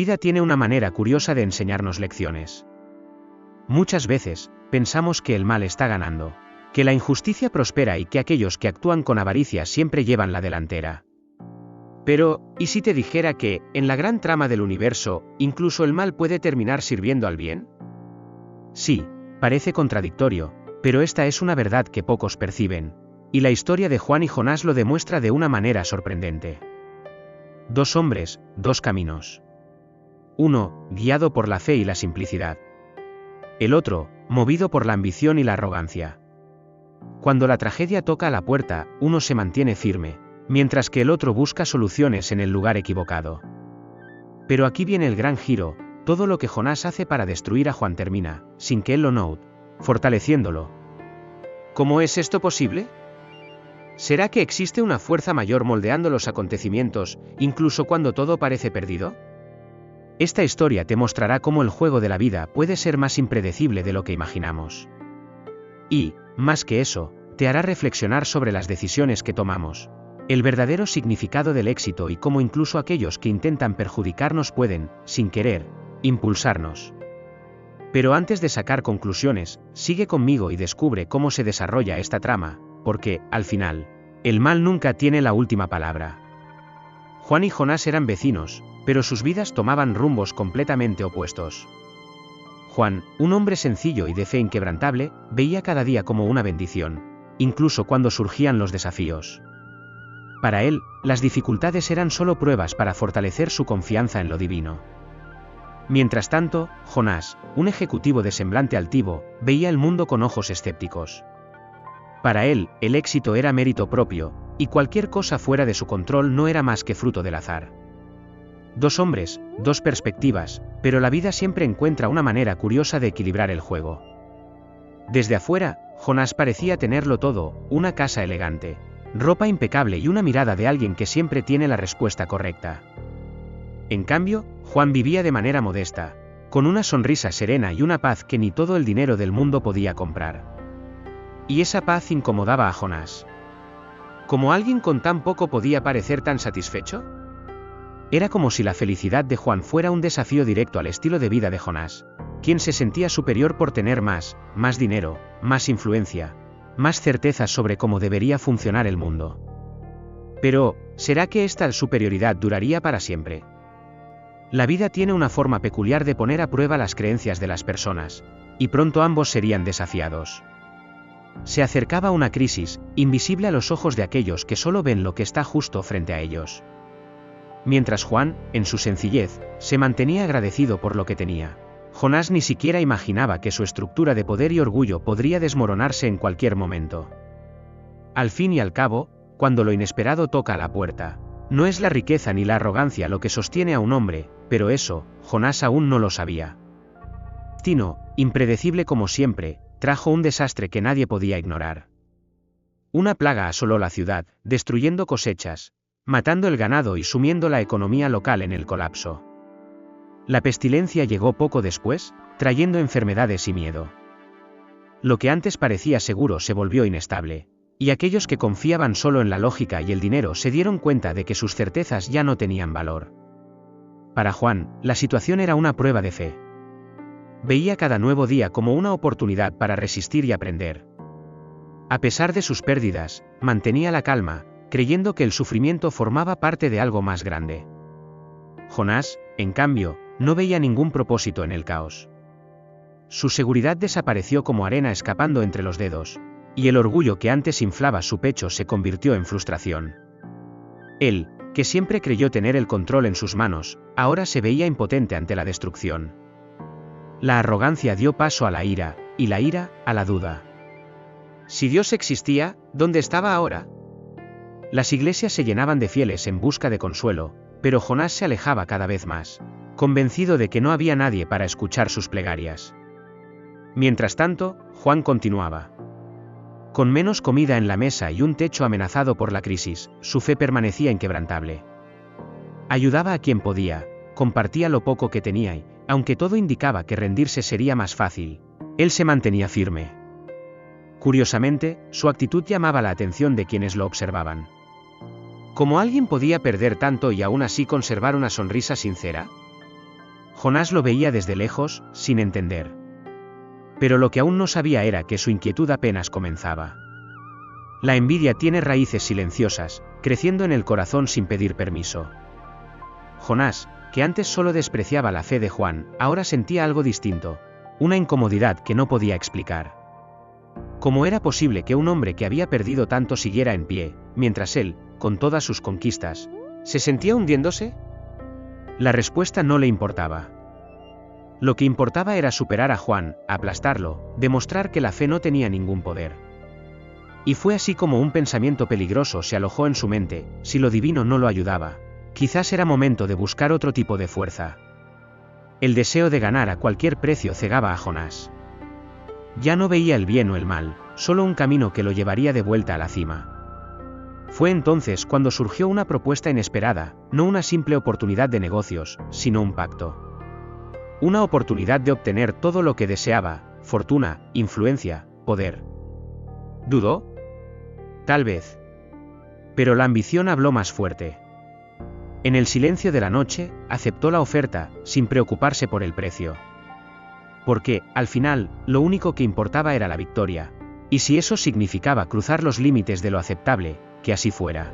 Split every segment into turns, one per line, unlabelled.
vida tiene una manera curiosa de enseñarnos lecciones. Muchas veces, pensamos que el mal está ganando, que la injusticia prospera y que aquellos que actúan con avaricia siempre llevan la delantera. Pero, ¿y si te dijera que, en la gran trama del universo, incluso el mal puede terminar sirviendo al bien? Sí, parece contradictorio, pero esta es una verdad que pocos perciben, y la historia de Juan y Jonás lo demuestra de una manera sorprendente. Dos hombres, dos caminos. Uno, guiado por la fe y la simplicidad. El otro, movido por la ambición y la arrogancia. Cuando la tragedia toca a la puerta, uno se mantiene firme, mientras que el otro busca soluciones en el lugar equivocado. Pero aquí viene el gran giro: todo lo que Jonás hace para destruir a Juan termina, sin que él lo note, fortaleciéndolo. ¿Cómo es esto posible? ¿Será que existe una fuerza mayor moldeando los acontecimientos, incluso cuando todo parece perdido? Esta historia te mostrará cómo el juego de la vida puede ser más impredecible de lo que imaginamos. Y, más que eso, te hará reflexionar sobre las decisiones que tomamos, el verdadero significado del éxito y cómo incluso aquellos que intentan perjudicarnos pueden, sin querer, impulsarnos. Pero antes de sacar conclusiones, sigue conmigo y descubre cómo se desarrolla esta trama, porque, al final, el mal nunca tiene la última palabra. Juan y Jonás eran vecinos, pero sus vidas tomaban rumbos completamente opuestos. Juan, un hombre sencillo y de fe inquebrantable, veía cada día como una bendición, incluso cuando surgían los desafíos. Para él, las dificultades eran solo pruebas para fortalecer su confianza en lo divino. Mientras tanto, Jonás, un ejecutivo de semblante altivo, veía el mundo con ojos escépticos. Para él, el éxito era mérito propio, y cualquier cosa fuera de su control no era más que fruto del azar. Dos hombres, dos perspectivas, pero la vida siempre encuentra una manera curiosa de equilibrar el juego. Desde afuera, Jonás parecía tenerlo todo: una casa elegante, ropa impecable y una mirada de alguien que siempre tiene la respuesta correcta. En cambio, Juan vivía de manera modesta, con una sonrisa serena y una paz que ni todo el dinero del mundo podía comprar. Y esa paz incomodaba a Jonás. ¿Cómo alguien con tan poco podía parecer tan satisfecho? Era como si la felicidad de Juan fuera un desafío directo al estilo de vida de Jonás, quien se sentía superior por tener más dinero, más influencia, más certezas sobre cómo debería funcionar el mundo. Pero, ¿será que esta superioridad duraría para siempre? La vida tiene una forma peculiar de poner a prueba las creencias de las personas, y pronto ambos serían desafiados. Se acercaba una crisis, invisible a los ojos de aquellos que solo ven lo que está justo frente a ellos. Mientras Juan, en su sencillez, se mantenía agradecido por lo que tenía, Jonás ni siquiera imaginaba que su estructura de poder y orgullo podría desmoronarse en cualquier momento. Al fin y al cabo, cuando lo inesperado toca a la puerta, no es la riqueza ni la arrogancia lo que sostiene a un hombre, pero eso, Jonás aún no lo sabía. El destino, impredecible como siempre, trajo un desastre que nadie podía ignorar. Una plaga asoló la ciudad, destruyendo cosechas, matando el ganado y sumiendo la economía local en el colapso. La pestilencia llegó poco después, trayendo enfermedades y miedo. Lo que antes parecía seguro se volvió inestable, y aquellos que confiaban solo en la lógica y el dinero se dieron cuenta de que sus certezas ya no tenían valor. Para Juan, la situación era una prueba de fe. Veía cada nuevo día como una oportunidad para resistir y aprender. A pesar de sus pérdidas, mantenía la calma, creyendo que el sufrimiento formaba parte de algo más grande. Jonás, en cambio, no veía ningún propósito en el caos. Su seguridad desapareció como arena escapando entre los dedos, y el orgullo que antes inflaba su pecho se convirtió en frustración. Él, que siempre creyó tener el control en sus manos, ahora se veía impotente ante la destrucción. La arrogancia dio paso a la ira, y la ira, a la duda. Si Dios existía, ¿dónde estaba ahora? Las iglesias se llenaban de fieles en busca de consuelo, pero Jonás se alejaba cada vez más, convencido de que no había nadie para escuchar sus plegarias. Mientras tanto, Juan continuaba. Con menos comida en la mesa y un techo amenazado por la crisis, su fe permanecía inquebrantable. Ayudaba a quien podía, compartía lo poco que tenía y, aunque todo indicaba que rendirse sería más fácil, él se mantenía firme. Curiosamente, su actitud llamaba la atención de quienes lo observaban. ¿Cómo alguien podía perder tanto y aún así conservar una sonrisa sincera? Jonás lo veía desde lejos, sin entender. Pero lo que aún no sabía era que su inquietud apenas comenzaba. La envidia tiene raíces silenciosas, creciendo en el corazón sin pedir permiso. Jonás, que antes solo despreciaba la fe de Juan, ahora sentía algo distinto, una incomodidad que no podía explicar. ¿Cómo era posible que un hombre que había perdido tanto siguiera en pie, mientras él, con todas sus conquistas, se sentía hundiéndose? La respuesta no le importaba. Lo que importaba era superar a Juan, aplastarlo, demostrar que la fe no tenía ningún poder. Y fue así como un pensamiento peligroso se alojó en su mente: si lo divino no lo ayudaba, quizás era momento de buscar otro tipo de fuerza. El deseo de ganar a cualquier precio cegaba a Jonás. Ya no veía el bien o el mal, solo un camino que lo llevaría de vuelta a la cima. Fue entonces cuando surgió una propuesta inesperada, no una simple oportunidad de negocios, sino un pacto. Una oportunidad de obtener todo lo que deseaba: fortuna, influencia, poder. ¿Dudó? Tal vez. Pero la ambición habló más fuerte. En el silencio de la noche, aceptó la oferta, sin preocuparse por el precio. Porque, al final, lo único que importaba era la victoria. Y si eso significaba cruzar los límites de lo aceptable, que así fuera.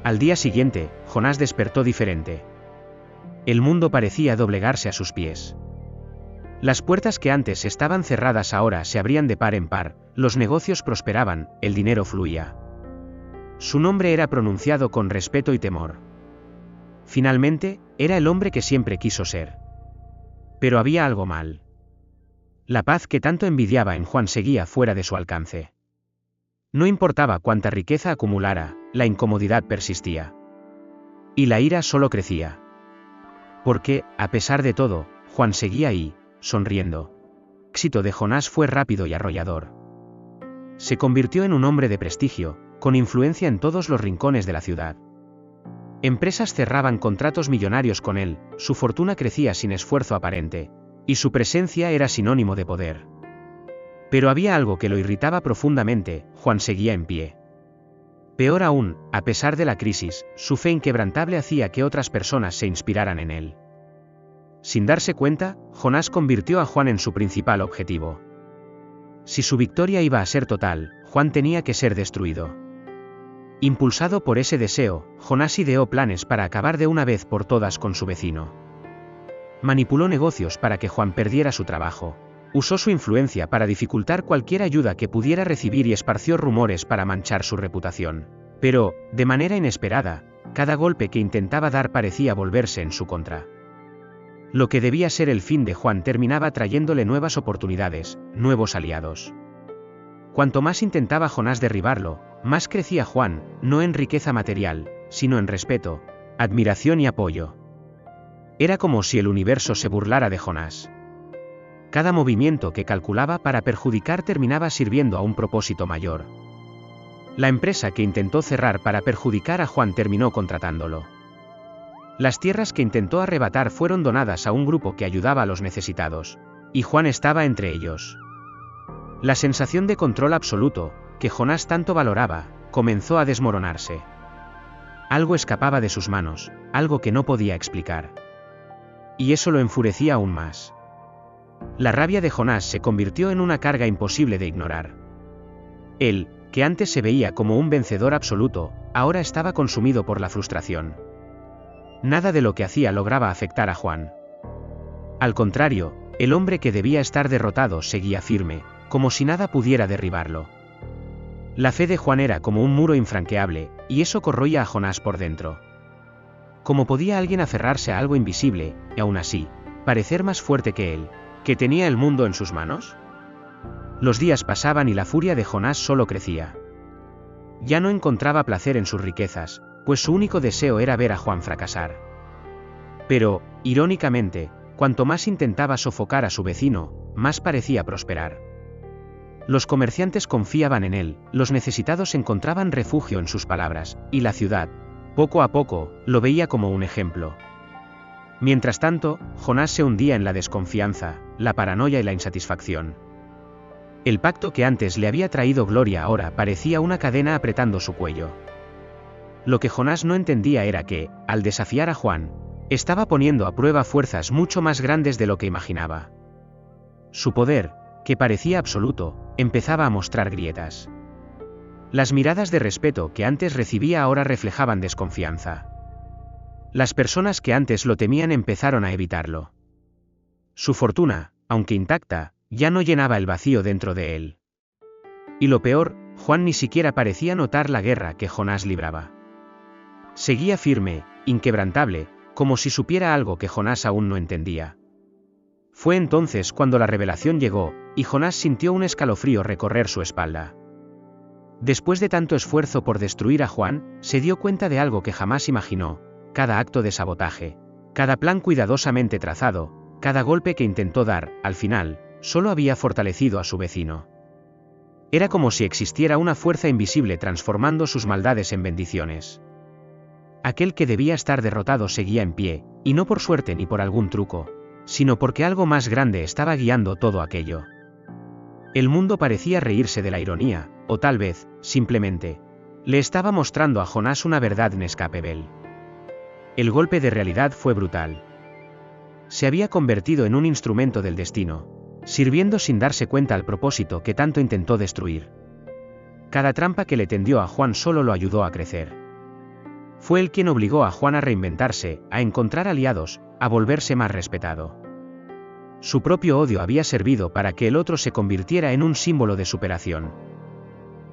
Al día siguiente, Jonás despertó diferente. El mundo parecía doblegarse a sus pies. Las puertas que antes estaban cerradas ahora se abrían de par en par, los negocios prosperaban, el dinero fluía. Su nombre era pronunciado con respeto y temor. Finalmente, era el hombre que siempre quiso ser. Pero había algo mal. La paz que tanto envidiaba en Juan seguía fuera de su alcance. No importaba cuánta riqueza acumulara, la incomodidad persistía. Y la ira solo crecía. Porque, a pesar de todo, Juan seguía ahí, sonriendo. El éxito de Jonás fue rápido y arrollador. Se convirtió en un hombre de prestigio, con influencia en todos los rincones de la ciudad. Empresas cerraban contratos millonarios con él, su fortuna crecía sin esfuerzo aparente, y su presencia era sinónimo de poder. Pero había algo que lo irritaba profundamente: Juan seguía en pie. Peor aún, a pesar de la crisis, su fe inquebrantable hacía que otras personas se inspiraran en él. Sin darse cuenta, Jonás convirtió a Juan en su principal objetivo. Si su victoria iba a ser total, Juan tenía que ser destruido. Impulsado por ese deseo, Jonás ideó planes para acabar de una vez por todas con su vecino. Manipuló negocios para que Juan perdiera su trabajo. Usó su influencia para dificultar cualquier ayuda que pudiera recibir y esparció rumores para manchar su reputación. Pero, de manera inesperada, cada golpe que intentaba dar parecía volverse en su contra. Lo que debía ser el fin de Juan terminaba trayéndole nuevas oportunidades, nuevos aliados. Cuanto más intentaba Jonás derribarlo, más crecía Juan, no en riqueza material, sino en respeto, admiración y apoyo. Era como si el universo se burlara de Jonás. Cada movimiento que calculaba para perjudicar terminaba sirviendo a un propósito mayor. La empresa que intentó cerrar para perjudicar a Juan terminó contratándolo. Las tierras que intentó arrebatar fueron donadas a un grupo que ayudaba a los necesitados, y Juan estaba entre ellos. La sensación de control absoluto, que Jonás tanto valoraba, comenzó a desmoronarse. Algo escapaba de sus manos, algo que no podía explicar. Y eso lo enfurecía aún más. La rabia de Jonás se convirtió en una carga imposible de ignorar. Él, que antes se veía como un vencedor absoluto, ahora estaba consumido por la frustración. Nada de lo que hacía lograba afectar a Juan. Al contrario, el hombre que debía estar derrotado seguía firme, como si nada pudiera derribarlo. La fe de Juan era como un muro infranqueable, y eso corroía a Jonás por dentro. ¿Cómo podía alguien aferrarse a algo invisible, y aún así, parecer más fuerte que él, que tenía el mundo en sus manos? Los días pasaban y la furia de Jonás solo crecía. Ya no encontraba placer en sus riquezas, pues su único deseo era ver a Juan fracasar. Pero, irónicamente, cuanto más intentaba sofocar a su vecino, más parecía prosperar. Los comerciantes confiaban en él, los necesitados encontraban refugio en sus palabras, y la ciudad, poco a poco, lo veía como un ejemplo. Mientras tanto, Jonás se hundía en la desconfianza, la paranoia y la insatisfacción. El pacto que antes le había traído gloria ahora parecía una cadena apretando su cuello. Lo que Jonás no entendía era que, al desafiar a Juan, Estaba poniendo a prueba fuerzas mucho más grandes de lo que imaginaba. Su poder, que parecía absoluto, empezaba a mostrar grietas. Las miradas de respeto que antes recibía ahora reflejaban desconfianza. Las personas que antes lo temían empezaron a evitarlo. Su fortuna, aunque intacta, ya no llenaba el vacío dentro de él. Y lo peor, Juan ni siquiera parecía notar la guerra que Jonás libraba. Seguía firme, inquebrantable, como si supiera algo que Jonás aún no entendía. Fue entonces cuando la revelación llegó, y Jonás sintió un escalofrío recorrer su espalda. Después de tanto esfuerzo por destruir a Juan, se dio cuenta de algo que jamás imaginó: cada acto de sabotaje, cada plan cuidadosamente trazado, cada golpe que intentó dar, al final, solo había fortalecido a su vecino. Era como si existiera una fuerza invisible transformando sus maldades en bendiciones. Aquel que debía estar derrotado seguía en pie, y no por suerte ni por algún truco, sino porque algo más grande estaba guiando todo aquello. El mundo parecía reírse de la ironía, o tal vez, simplemente, le estaba mostrando a Jonás una verdad inescapable. El golpe de realidad fue brutal. Se había convertido en un instrumento del destino, sirviendo sin darse cuenta al propósito que tanto intentó destruir. Cada trampa que le tendió a Juan solo lo ayudó a crecer. Fue él quien obligó a Juan a reinventarse, a encontrar aliados, a volverse más respetado. Su propio odio había servido para que el otro se convirtiera en un símbolo de superación.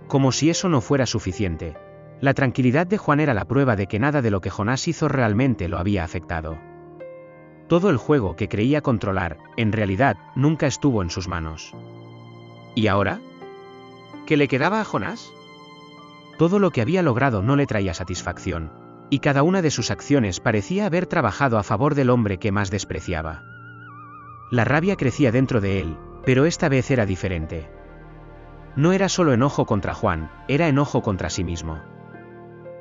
Como si eso no fuera suficiente, la tranquilidad de Juan era la prueba de que nada de lo que Jonás hizo realmente lo había afectado. Todo el juego que creía controlar, en realidad, nunca estuvo en sus manos. ¿Y ahora? ¿Qué le quedaba a Jonás? Todo lo que había logrado no le traía satisfacción, y cada una de sus acciones parecía haber trabajado a favor del hombre que más despreciaba. La rabia crecía dentro de él, pero esta vez era diferente. No era solo enojo contra Juan, era enojo contra sí mismo.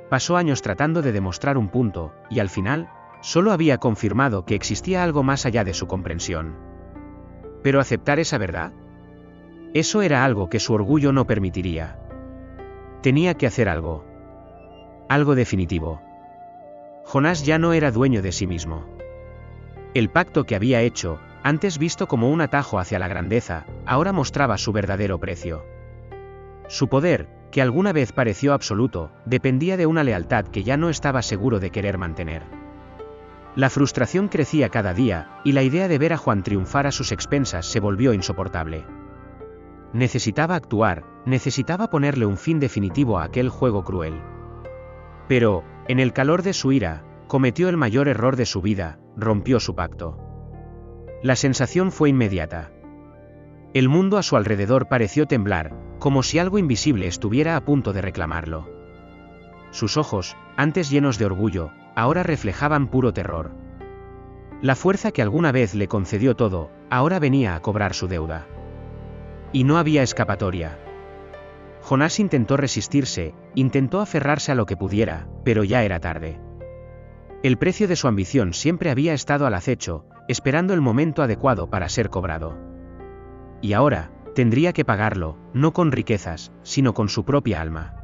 Pasó años tratando de demostrar un punto, y al final, solo había confirmado que existía algo más allá de su comprensión. ¿Pero aceptar esa verdad? Eso era algo que su orgullo no permitiría. Tenía que hacer algo. Algo definitivo. Jonás ya no era dueño de sí mismo. El pacto que había hecho, antes visto como un atajo hacia la grandeza, ahora mostraba su verdadero precio. Su poder, que alguna vez pareció absoluto, dependía de una lealtad que ya no estaba seguro de querer mantener. La frustración crecía cada día, y la idea de ver a Juan triunfar a sus expensas se volvió insoportable. Necesitaba actuar, necesitaba ponerle un fin definitivo a aquel juego cruel. Pero, en el calor de su ira, cometió el mayor error de su vida, rompió su pacto. La sensación fue inmediata. El mundo a su alrededor pareció temblar, como si algo invisible estuviera a punto de reclamarlo. Sus ojos, antes llenos de orgullo, ahora reflejaban puro terror. La fuerza que alguna vez le concedió todo, ahora venía a cobrar su deuda. Y no había escapatoria. Jonás intentó resistirse, intentó aferrarse a lo que pudiera, pero ya era tarde. El precio de su ambición siempre había estado al acecho, esperando el momento adecuado para ser cobrado. Y ahora, tendría que pagarlo, no con riquezas, sino con su propia alma.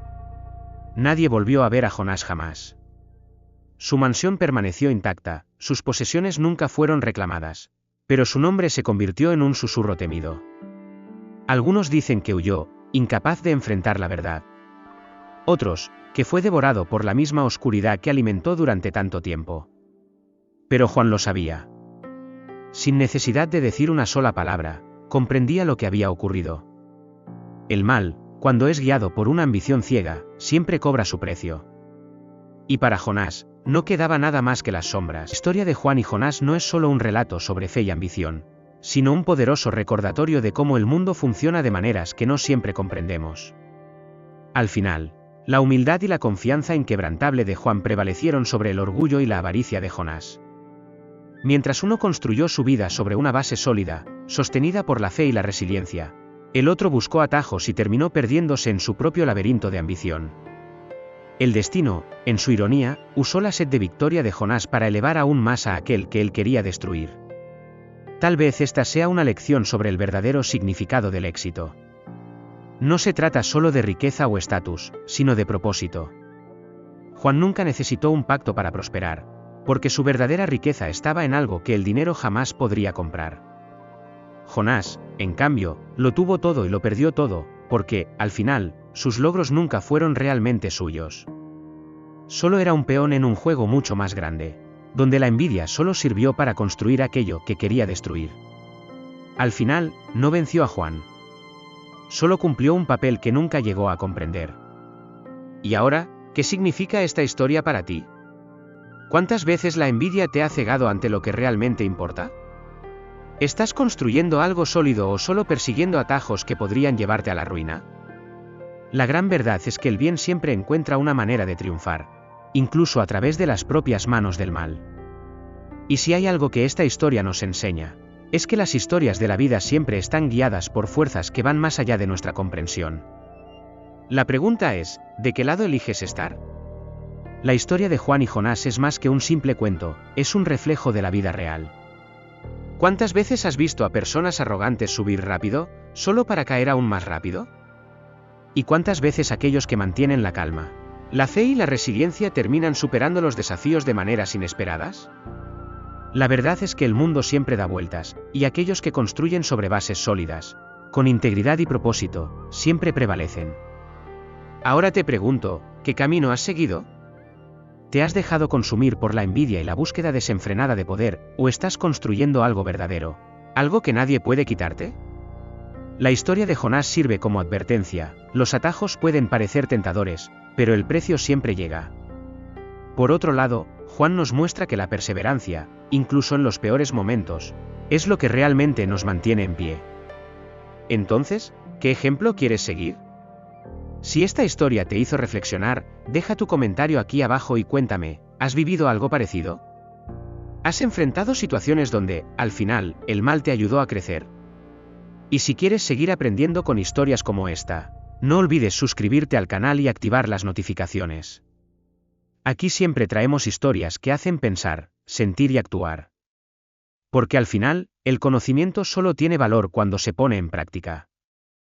Nadie volvió a ver a Jonás jamás. Su mansión permaneció intacta, sus posesiones nunca fueron reclamadas, pero su nombre se convirtió en un susurro temido. Algunos dicen que huyó, incapaz de enfrentar la verdad. Otros, que fue devorado por la misma oscuridad que alimentó durante tanto tiempo. Pero Juan lo sabía. Sin necesidad de decir una sola palabra, comprendía lo que había ocurrido. El mal, cuando es guiado por una ambición ciega, siempre cobra su precio. Y para Jonás, no quedaba nada más que las sombras. La historia de Juan y Jonás no es solo un relato sobre fe y ambición, sino un poderoso recordatorio de cómo el mundo funciona de maneras que no siempre comprendemos. Al final, la humildad y la confianza inquebrantable de Juan prevalecieron sobre el orgullo y la avaricia de Jonás. Mientras uno construyó su vida sobre una base sólida, sostenida por la fe y la resiliencia, el otro buscó atajos y terminó perdiéndose en su propio laberinto de ambición. El destino, en su ironía, usó la sed de victoria de Jonás para elevar aún más a aquel que él quería destruir. Tal vez esta sea una lección sobre el verdadero significado del éxito. No se trata solo de riqueza o estatus, sino de propósito. Juan nunca necesitó un pacto para prosperar, porque su verdadera riqueza estaba en algo que el dinero jamás podría comprar. Jonás, en cambio, lo tuvo todo y lo perdió todo, porque, al final, sus logros nunca fueron realmente suyos. Solo era un peón en un juego mucho más grande, donde la envidia solo sirvió para construir aquello que quería destruir. Al final, no venció a Juan. Solo cumplió un papel que nunca llegó a comprender. ¿Y ahora, qué significa esta historia para ti? ¿Cuántas veces la envidia te ha cegado ante lo que realmente importa? ¿Estás construyendo algo sólido o solo persiguiendo atajos que podrían llevarte a la ruina? La gran verdad es que el bien siempre encuentra una manera de triunfar, incluso a través de las propias manos del mal. Y si hay algo que esta historia nos enseña, es que las historias de la vida siempre están guiadas por fuerzas que van más allá de nuestra comprensión. La pregunta es, ¿de qué lado eliges estar? La historia de Juan y Jonás es más que un simple cuento, es un reflejo de la vida real. ¿Cuántas veces has visto a personas arrogantes subir rápido, solo para caer aún más rápido? ¿Y cuántas veces aquellos que mantienen la calma, la fe y la resiliencia terminan superando los desafíos de maneras inesperadas? La verdad es que el mundo siempre da vueltas, y aquellos que construyen sobre bases sólidas, con integridad y propósito, siempre prevalecen. Ahora te pregunto, ¿qué camino has seguido? ¿Te has dejado consumir por la envidia y la búsqueda desenfrenada de poder, o estás construyendo algo verdadero, algo que nadie puede quitarte? La historia de Jonás sirve como advertencia, los atajos pueden parecer tentadores, pero el precio siempre llega. Por otro lado, Juan nos muestra que la perseverancia, incluso en los peores momentos, es lo que realmente nos mantiene en pie. Entonces, ¿qué ejemplo quieres seguir? Si esta historia te hizo reflexionar, deja tu comentario aquí abajo y cuéntame, ¿has vivido algo parecido? ¿Has enfrentado situaciones donde, al final, el mal te ayudó a crecer? Y si quieres seguir aprendiendo con historias como esta, no olvides suscribirte al canal y activar las notificaciones. Aquí siempre traemos historias que hacen pensar, sentir y actuar. Porque al final, el conocimiento solo tiene valor cuando se pone en práctica.